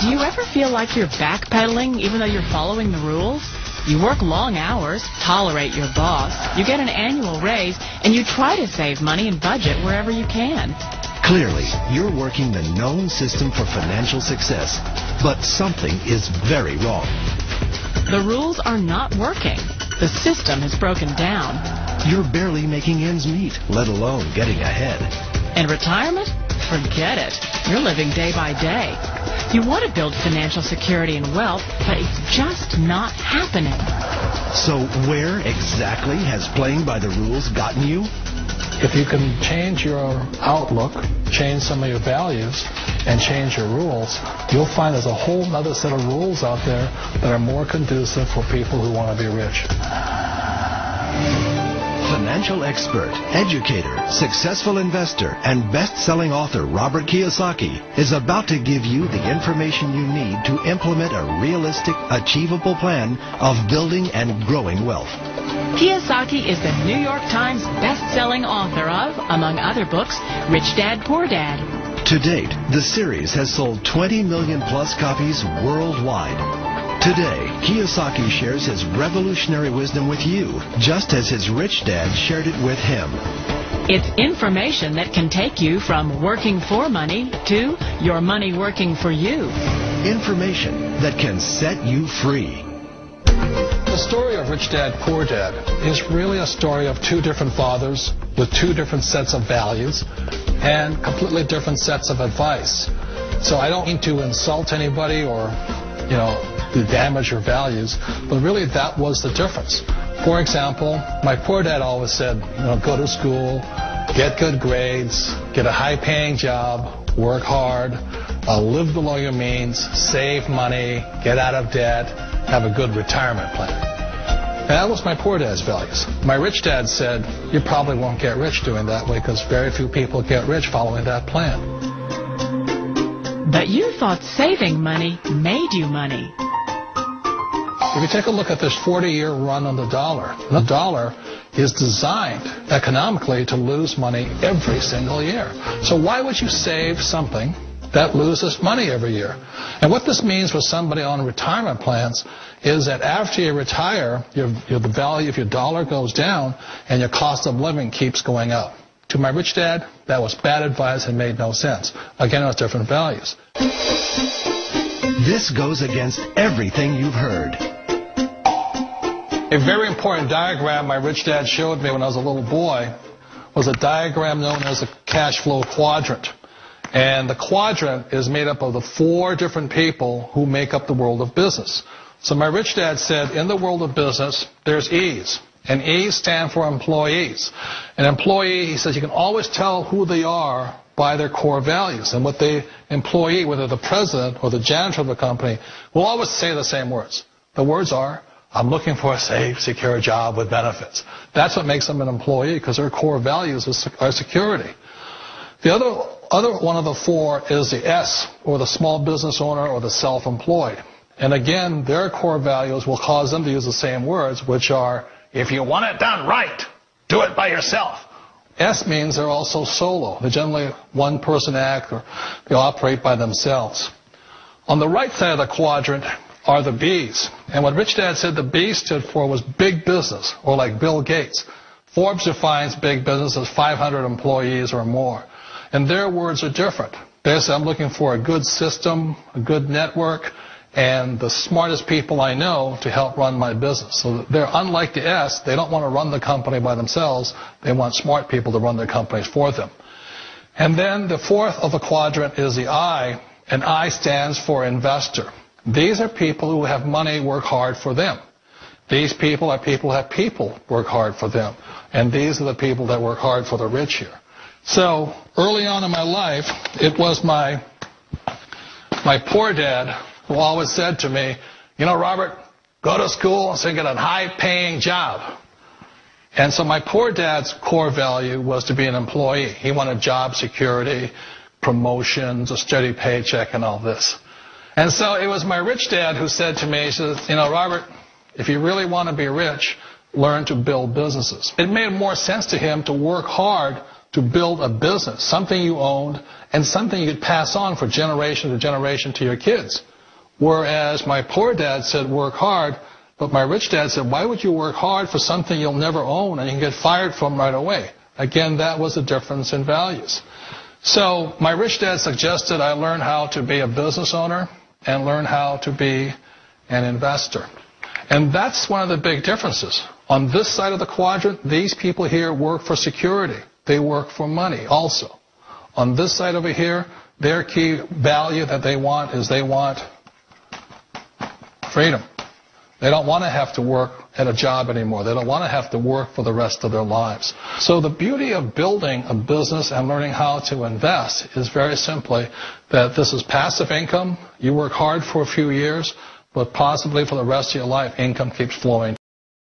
Do you ever feel like you're backpedaling even though you're following the rules? You work long hours, tolerate your boss, you get an annual raise, and you try to save money and budget wherever you can. Clearly, you're working the known system for financial success, but something is very wrong. The rules are not working. The system has broken down. You're barely making ends meet, let alone getting ahead. And retirement? Forget it. You're living day by day. You want to build financial security and wealth, but it's just not happening. So where exactly has playing by the rules gotten you? If you can change your outlook, change some of your values, and change your rules, you'll find there's a whole other set of rules out there that are more conducive for people who want to be rich. Financial expert, educator, successful investor, and best-selling author Robert Kiyosaki is about to give you the information you need to implement a realistic, achievable plan of building and growing wealth. Kiyosaki is the New York Times best-selling author of, among other books, Rich Dad, Poor Dad. To date, the series has sold 20 million plus copies worldwide. Today, Kiyosaki shares his revolutionary wisdom with you, just as his rich dad shared it with him. It's information that can take you from working for money to your money working for you. Information that can set you free. The story of Rich Dad, Poor Dad is really a story of two different fathers with two different sets of values and completely different sets of advice. So I don't mean to insult anybody or, to damage your values, but really that was the difference. For example, my poor dad always said, go to school, get good grades, get a high-paying job, work hard, live below your means, save money, get out of debt, have a good retirement plan. And that was my poor dad's values. My rich dad said, you probably won't get rich doing that way because very few people get rich following that plan. But you thought saving money made you money. If you take a look at this 40-year run on the dollar is designed economically to lose money every single year. So why would you save something that loses money every year? And what this means for somebody on retirement plans is that after you retire, the value of your dollar goes down and your cost of living keeps going up. To my rich dad, that was bad advice and made no sense. Again, it was different values. This goes against everything you've heard. A very important diagram my rich dad showed me when I was a little boy was a diagram known as a cash flow quadrant. And the quadrant is made up of the four different people who make up the world of business. So my rich dad said, in the world of business, there's E's. And E's stand for employees. An employee, he says, you can always tell who they are by their core values. And what the employee, whether the president or the janitor of the company, will always say the same words. The words are, I'm looking for a safe, secure job with benefits. That's what makes them an employee, because their core values are security. The other one of the four is the S, or the small business owner or the self-employed. And again, their core values will cause them to use the same words, which are, if you want it done right, do it by yourself. S means they're also solo. They're generally one-person act, or they operate by themselves. On the right side of the quadrant are the B's. And what Rich Dad said the B stood for was big business, or like Bill Gates. Forbes defines big business as 500 employees or more. And their words are different. They say, I'm looking for a good system, a good network, and the smartest people I know to help run my business. So they're unlike the S. They don't want to run the company by themselves. They want smart people to run their companies for them. And then the fourth of the quadrant is the I, and I stands for investor. These are people who have money work hard for them. These people are people who have people work hard for them. And these are the people that work hard for the rich here. So early on in my life, it was my poor dad who always said to me, Robert, go to school and so get a high-paying job. And so my poor dad's core value was to be an employee. He wanted job security, promotions, a steady paycheck, and all this. And so it was my rich dad who said to me, he says, Robert, if you really want to be rich, learn to build businesses. It made more sense to him to work hard to build a business, something you owned and something you could pass on for generation to generation to your kids. Whereas my poor dad said work hard, but my rich dad said, why would you work hard for something you'll never own and you can get fired from right away? Again, that was a difference in values. So my rich dad suggested I learn how to be a business owner and learn how to be an investor. And that's one of the big differences. On this side of the quadrant, these people here work for security. They work for money also. On this side over here, their key value that they want is they want freedom. They don't want to have to work at a job anymore. They don't want to have to work for the rest of their lives. So the beauty of building a business and learning how to invest is very simply that this is passive income. You work hard for a few years, but possibly for the rest of your life, income keeps flowing.